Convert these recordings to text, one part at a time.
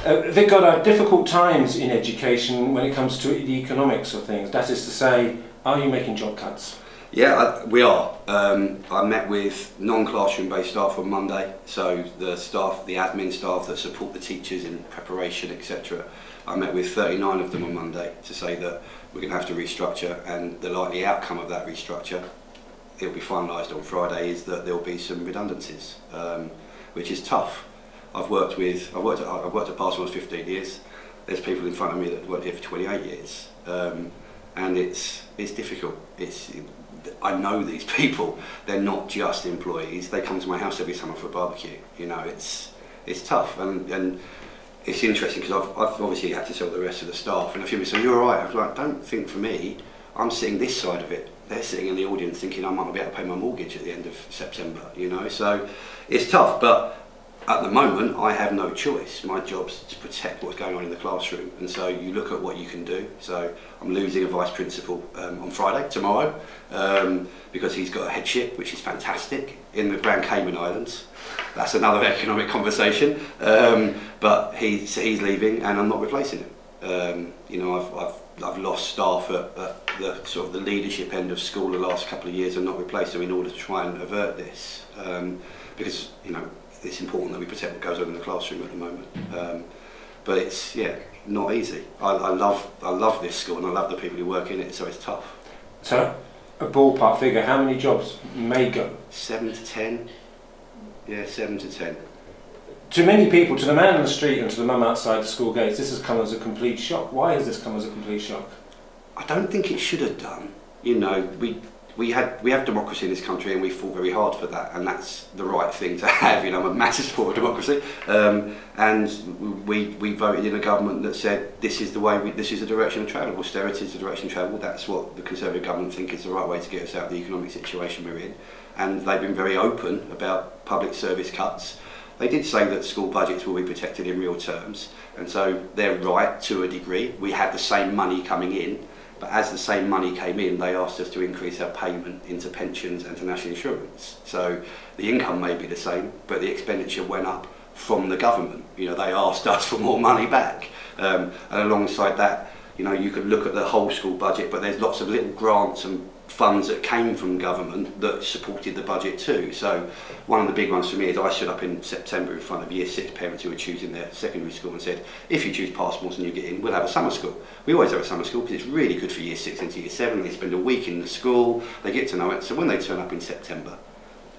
They've got difficult times in education when it comes to the economics of things. That is to say, are you making job cuts? Yeah, we are. I met with non-classroom based staff on Monday, so the staff, the admin staff that support the teachers in preparation, etc. I met with 39 of them on Monday to say that we're going to have to restructure, and the likely outcome of that restructure, it'll be finalised on Friday, is that there'll be some redundancies, which is tough. I've worked at Parsons 15 years. There's people in front of me that worked here for 28 years, and it's difficult. I know these people. They're not just employees. They come to my house every summer for a barbecue. You know, it's tough, and it's interesting because I've obviously had to tell the rest of the staff, and a few people say, "You're all right." I was like, "Don't think for me. I'm sitting this side of it. They're sitting in the audience thinking I might not be able to pay my mortgage at the end of September." You know, so it's tough, but at the moment, I have no choice. My job's to protect what's going on in the classroom, and so you look at what you can do. So I'm losing a vice principal on Friday, tomorrow, because he's got a headship, which is fantastic, in the Grand Cayman Islands. That's another economic conversation, but he's leaving, and I'm not replacing him. You know, I've lost staff at the sort of the leadership end of school the last couple of years and not replaced them in order to try and avert this, because you know, it's important that we protect what goes on in the classroom at the moment, but it's not easy. I love this school and I love the people who work in it, so it's tough. So, a ballpark figure, how many jobs may go? 7 to 10. Yeah, 7 to 10. To many people, to the man on the street and to the mum outside the school gates, this has come as a complete shock. Why has this come as a complete shock? I don't think it should have done. You know, we have democracy in this country, and we fought very hard for that, and that's the right thing to have. You know, I'm a massive supporter of democracy, and we voted in a government that said this is the way, this is the direction of travel. Austerity is the direction of travel. That's what the Conservative government think is the right way to get us out of the economic situation we're in, and they've been very open about public service cuts. They did say that school budgets will be protected in real terms, and so they're right to a degree. We had the same money coming in, but as the same money came in, they asked us to increase our payment into pensions and to national insurance. So the income may be the same, but the expenditure went up from the government. You know, they asked us for more money back. And alongside that, you know, you could look at the whole school budget, but there's lots of little grants and funds that came from government that supported the budget too. So one of the big ones for me is I stood up in September in front of Year 6 parents who were choosing their secondary school and said, if you choose Passmore's and you get in, we'll have a summer school. We always have a summer school because it's really good for Year 6 into Year 7. They spend a week in the school, they get to know it, so when they turn up in September,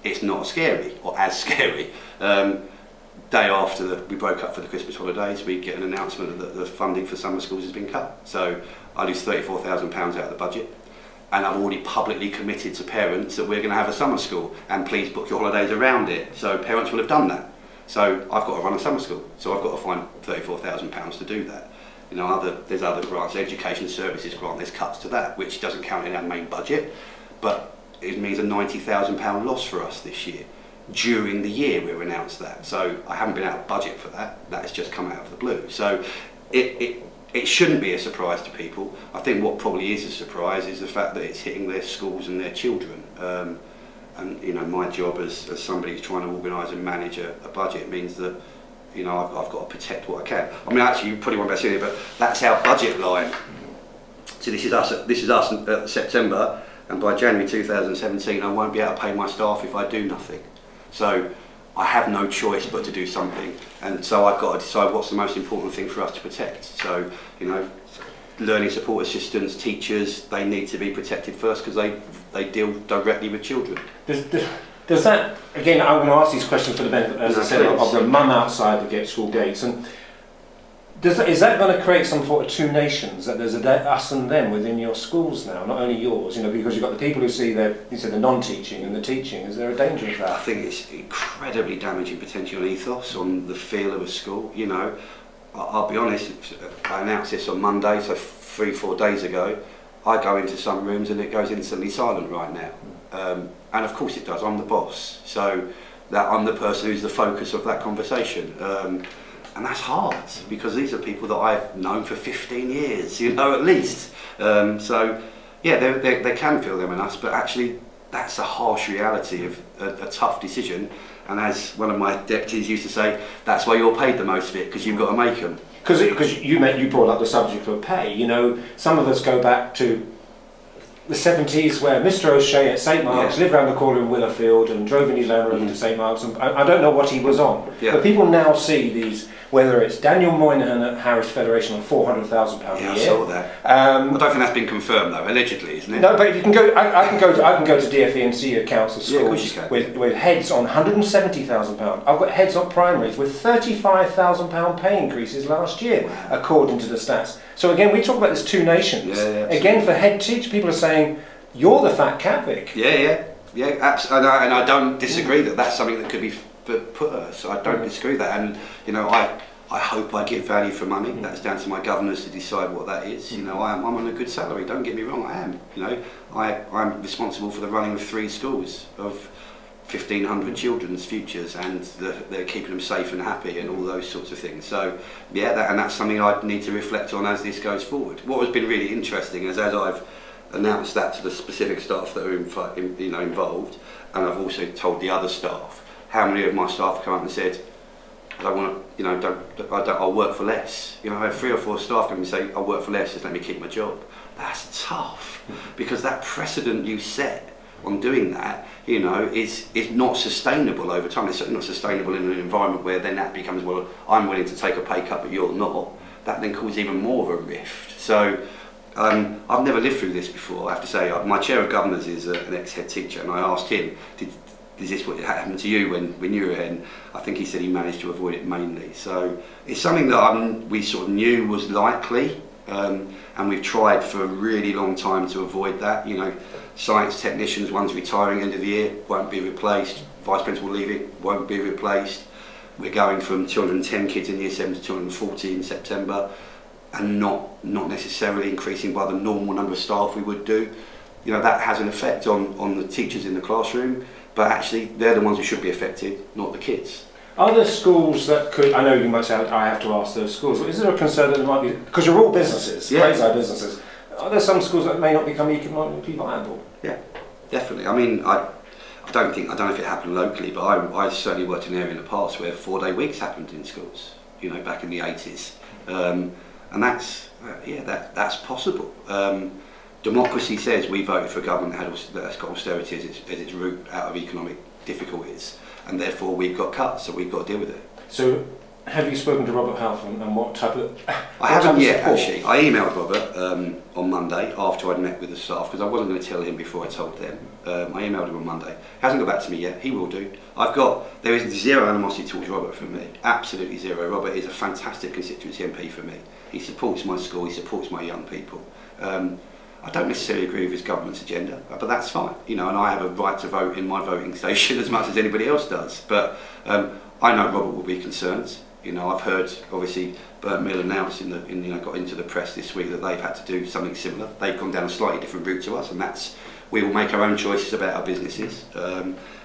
it's not scary, or as scary. Day after we broke up for the Christmas holidays, we get an announcement that the funding for summer schools has been cut. So I lose £34,000 out of the budget. And I've already publicly committed to parents that we're going to have a summer school, and please book your holidays around it. So parents will have done that. So I've got to run a summer school. So I've got to find £34,000 to do that. You know, there's other grants, education services grant, there's cuts to that, which doesn't count in our main budget, but it means a £90,000 loss for us this year. During the year we've announced that. So I haven't been out of budget for that. That has just come out of the blue. So it shouldn't be a surprise to people. I think what probably is a surprise is the fact that it's hitting their schools and their children. And you know, my job as somebody who's trying to organise and manage a budget means that, you know, I've got to protect what I can. I mean, actually, you probably won't be able to see it, but that's our budget line. So this is us at September, and by January 2017, I won't be able to pay my staff if I do nothing. So I have no choice but to do something, and so I've got to decide what's the most important thing for us to protect. So, you know, learning support assistants, teachers, they need to be protected first because they deal directly with children. Does that, again, I'm going to ask these questions for the benefit, as I said, of the mum outside the school gates, and is that going to create some sort of two nations, that there's us and them within your schools now, not only yours, you know, because you've got the people who see the non-teaching and the teaching. Is there a danger of that? I think it's incredibly damaging potentially on ethos, on the feel of a school. You know, I'll be honest, I announced this on Monday, so 3-4 days ago. I go into some rooms and it goes instantly silent right now. And of course it does, I'm the boss. So that I'm the person who's the focus of that conversation. And that's hard, because these are people that I've known for 15 years, you know, at least. So, yeah, they can feel them and us, but actually that's a harsh reality of a tough decision. And as one of my deputies used to say, that's why you're paid the most of it, because you've got to make them. Because you brought up the subject of pay. You know, some of us go back to the 70s where Mr. O'Shea at St Mark's lived round the corner in Willowfield and drove in his Land Rover to St Mark's, and I don't know what he was on, but people now see these, whether it's Daniel Moynihan at Harris Federation on £400,000 a year. I saw that. I don't think that's been confirmed though, allegedly, isn't it? No, but you can go. I can go to DFE and see accounts of schools with heads on £170,000. I've got heads on primaries with £35,000 pay increases last year, according to the stats. So again, we talk about this two nations. Again, for head teachers, people are saying you're the fat cat, Vic. Yeah, absolutely. And I don't disagree that that's something that could be put us. I don't disagree with that, and you know, I hope I get value for money. That's down to my governors to decide what that is. You know, I'm on a good salary. Don't get me wrong, I am. You know, I'm responsible for the running of 3 schools of 1,500 children's futures, and they're keeping them safe and happy and all those sorts of things. So yeah, and that's something I need to reflect on as this goes forward. What has been really interesting is as I've announced that to the specific staff that are involved, and I've also told the other staff, how many of my staff have come up and said, I don't want to, you know, I'll work for less. You know, I have 3 or 4 staff come and say, I'll work for less, just let me keep my job. That's tough, because that precedent you set on doing that, you know, is not sustainable over time. It's certainly not sustainable in an environment where then that becomes, well, I'm willing to take a pay cut, but you're not. That then causes even more of a rift. So I've never lived through this before, I have to say. My chair of governors is an ex-head teacher, and I asked him, is this what happened to you when you were in? I think he said he managed to avoid it mainly. So it's something that we sort of knew was likely, and we've tried for a really long time to avoid that. You know, science technicians, one's retiring end of the year, won't be replaced. Vice principal leaving, won't be replaced. We're going from 210 kids in year 7 to 240 in September, and not necessarily increasing by the normal number of staff we would do. You know, that has an effect on the teachers in the classroom, but actually they're the ones who should be affected, not the kids. Are there schools that could, I know you might say I have to ask those schools, but is there a concern that there might be, because you're all businesses, quasi businesses, are there some schools that may not become economically viable? Yeah, definitely. I mean, I don't know if it happened locally, but I certainly worked in an area in the past where 4-day weeks happened in schools, you know, back in the 80s. And that's, that's possible. Democracy says we voted for a government that's got austerity as its route out of economic difficulties, and therefore we've got cuts, so we've got to deal with it. So, have you spoken to Robert Half and what type of I haven't yet, actually. I emailed Robert on Monday after I'd met with the staff, because I wasn't going to tell him before I told them. I emailed him on Monday. He hasn't got back to me yet. He will do. There is zero animosity towards Robert from me. Absolutely zero. Robert is a fantastic constituency MP for me. He supports my school. He supports my young people. I don't necessarily agree with his government's agenda, but that's fine. You know, and I have a right to vote in my voting station as much as anybody else does. But I know Robert will be concerned. You know, I've heard obviously Burnt Mill announced got into the press this week that they've had to do something similar. They've gone down a slightly different route to us, and we will make our own choices about our businesses.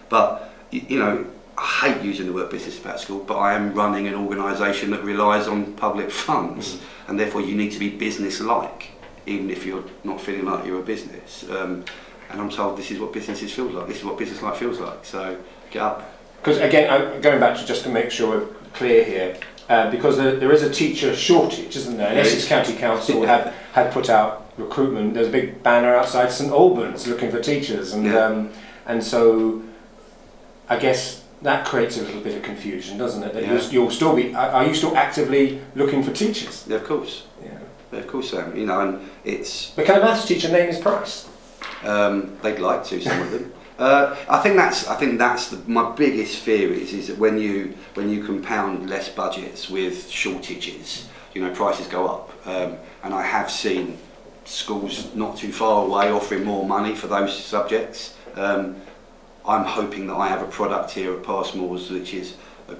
But you know, I hate using the word business about school, but I am running an organisation that relies on public funds, and therefore you need to be business-like, even if you're not feeling like you're a business. And I'm told this is what businesses feel like. This is what business life feels like. So get up. Because again, going back to just to make sure we're clear here, because there is a teacher shortage, isn't there? And Essex County Council had put out recruitment. There's a big banner outside St Albans looking for teachers, and so I guess that creates a little bit of confusion, doesn't it? That you'll still be. Are you still actively looking for teachers? Yeah, of course. Yeah, of course, Sam. You know, and it's. But can a maths teacher name his price? They'd like to, some of them. I think that's my biggest fear is that when you compound less budgets with shortages, you know, prices go up. And I have seen schools not too far away offering more money for those subjects. I'm hoping that I have a product here at Passmore's which is a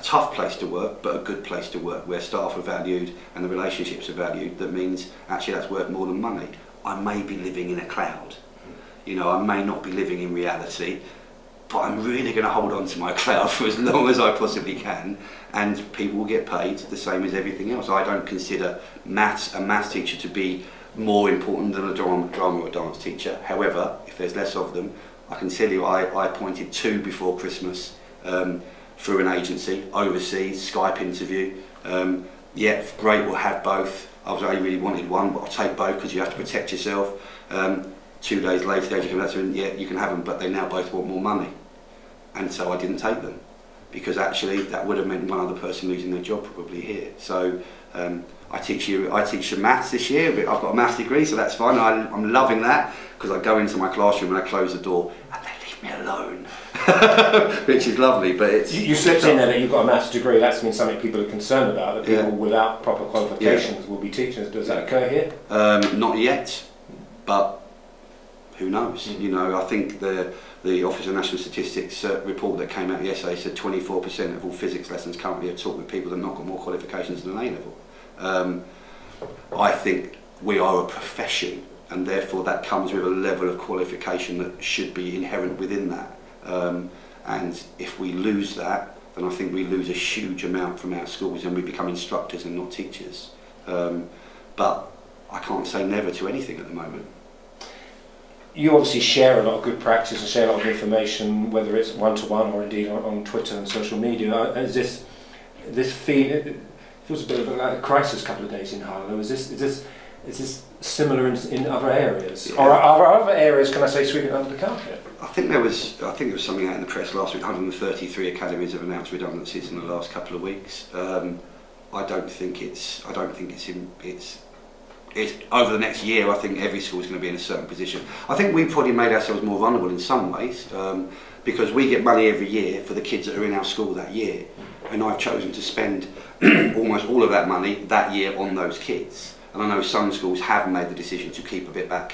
tough place to work, but a good place to work, where staff are valued and the relationships are valued. That means actually that's worth more than money. I may be living in a cloud. You know, I may not be living in reality, but I'm really going to hold on to my cloud for as long as I possibly can, and people will get paid the same as everything else. I don't consider a maths teacher to be more important than a drama or dance teacher. However, if there's less of them, I can tell you I appointed 2 before Christmas, through an agency, overseas, Skype interview. Yeah, great, we'll have both. I really wanted one, but I'll take both because you have to protect yourself. 2 days later, the agent came back to me, yeah, you can have them, but they now both want more money. And so I didn't take them, because actually that would have meant one other person losing their job probably here. So I teach you maths this year. I've got a maths degree, so that's fine. I'm loving that, because I go into my classroom and I close the door and they leave me alone, which is lovely. But it's you slipped in there that you've got a maths degree. That's been something people are concerned about, that people without proper qualifications will be teachers. Does that occur here? Not yet, but who knows? You know, I think the Office of National Statistics report that came out yesterday said 24% of all physics lessons currently are taught with people that have not got more qualifications than an A-level. I think we are a profession, and therefore that comes with a level of qualification that should be inherent within that. And if we lose that, then I think we lose a huge amount from our schools and we become instructors and not teachers. But I can't say never to anything at the moment. You obviously share a lot of good practice and share a lot of information, whether it's one-to-one or indeed on Twitter and social media. Is this feeling? It was a bit of a crisis a couple of days in Harlow. Is this similar in other areas, or are other areas, can I say, sweeping under the carpet? I think there was something out in the press last week. 133 academies have announced redundancies in the last couple of weeks. I don't think it's over the next year. I think every school is going to be in a certain position. I think we probably made ourselves more vulnerable in some ways, because we get money every year for the kids that are in our school that year, and I've chosen to spend almost all of that money that year on those kids. And I know some schools have made the decision to keep a bit back,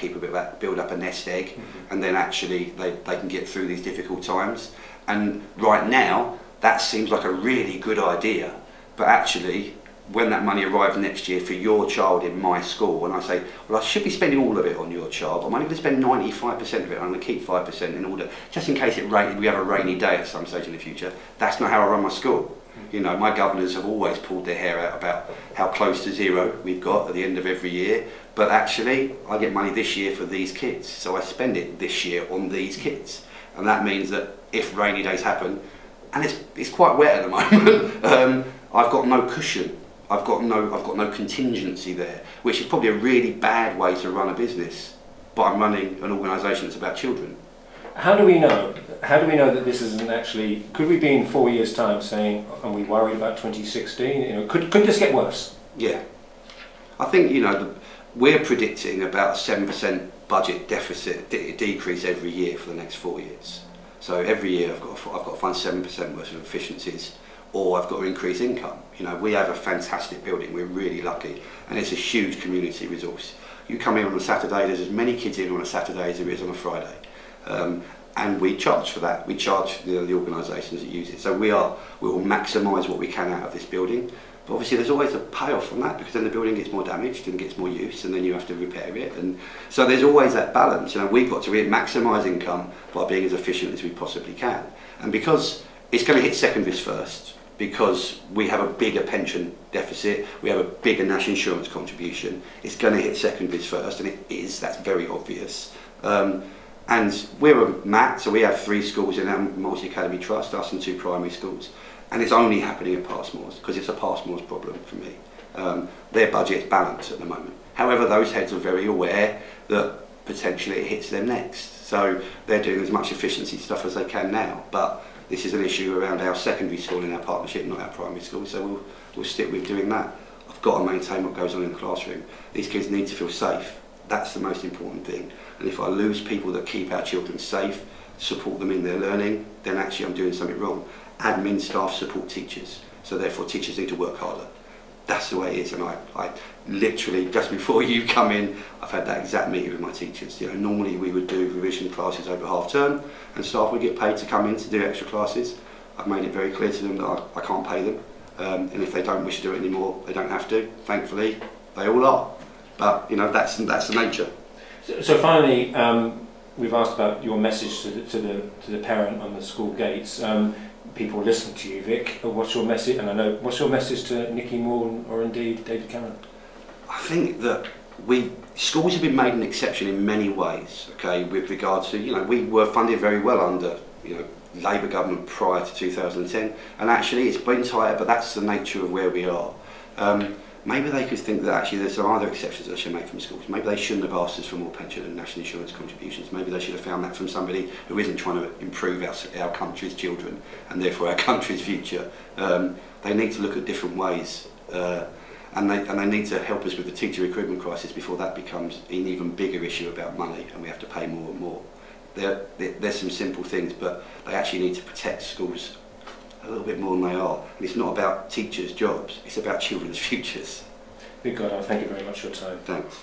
build up a nest egg, and then actually they can get through these difficult times. And right now, that seems like a really good idea, but actually, when that money arrives next year for your child in my school, and I say, well, I should be spending all of it on your child, but I'm only going to spend 95% of it, I'm going to keep 5% in order, just in case we have a rainy day at some stage in the future. That's not how I run my school. You know, my governors have always pulled their hair out about how close to zero we've got at the end of every year, but actually, I get money this year for these kids, so I spend it this year on these kids. And that means that if rainy days happen, and it's quite wet at the moment, I've got no cushion. I've got no contingency there, which is probably a really bad way to run a business. But I'm running an organisation that's about children. How do we know? How do we know that this isn't actually? Could we be in 4 years' time saying, "Are we worried about 2016?" You know, could this get worse? Yeah, I think we're predicting about a 7% budget deficit decrease every year for the next 4 years. So every year I've got to find 7% worth of efficiencies, or I've got to increase income. You know, we have a fantastic building, we're really lucky, and it's a huge community resource. You come in on a Saturday, there's as many kids in on a Saturday as there is on a Friday. And we charge for that. We charge the organisations that use it. So we will maximise what we can out of this building. But obviously there's always a payoff from that, because then the building gets more damaged and gets more use, and then you have to repair it. And so there's always that balance. You know, we've got to maximise income by being as efficient as we possibly can. And because it's going to hit secondaries first, because we have a bigger pension deficit, we have a bigger national insurance contribution, it's going to hit secondaries first, and it is, that's very obvious. And we're a MAT, so we have 3 schools in our multi-academy trust, us and 2 primary schools, and it's only happening at Passmore's, because it's a Passmore's problem for me. Their budget is balanced at the moment. However, those heads are very aware that potentially it hits them next. So they're doing as much efficiency stuff as they can now, but this is an issue around our secondary school in our partnership, not our primary school, so we'll stick with doing that. I've got to maintain what goes on in the classroom. These kids need to feel safe. That's the most important thing. And if I lose people that keep our children safe, support them in their learning, then actually I'm doing something wrong. Admin staff support teachers, so therefore teachers need to work harder. That's the way it is, and I literally, just before you come in, I've had that exact meeting with my teachers. You know, normally we would do revision classes over half term, and staff would get paid to come in to do extra classes. I've made it very clear to them that I can't pay them, and if they don't wish to do it anymore, they don't have to. Thankfully, they all are. But you know, that's the nature. So finally, we've asked about your message to the parent on the school gates. People listen to you, Vic. What's your message? And I know, what's your message to Nicky Moore or indeed David Cameron? I think that schools have been made an exception in many ways. Okay, with regard to, you know, we were funded very well under, you know, Labour government prior to 2010, and actually it's been tighter, but that's the nature of where we are. Maybe they could think that actually there's some other exceptions that they should make from schools. Maybe they shouldn't have asked us for more pension and national insurance contributions. Maybe they should have found that from somebody who isn't trying to improve our country's children and therefore our country's future. They need to look at different ways, and they need to help us with the teacher recruitment crisis before that becomes an even bigger issue about money and we have to pay more and more. There's some simple things, but they actually need to protect schools a little bit more than they are. And it's not about teachers' jobs, it's about children's futures. Big Goddard, thank you very much for your time. Thanks.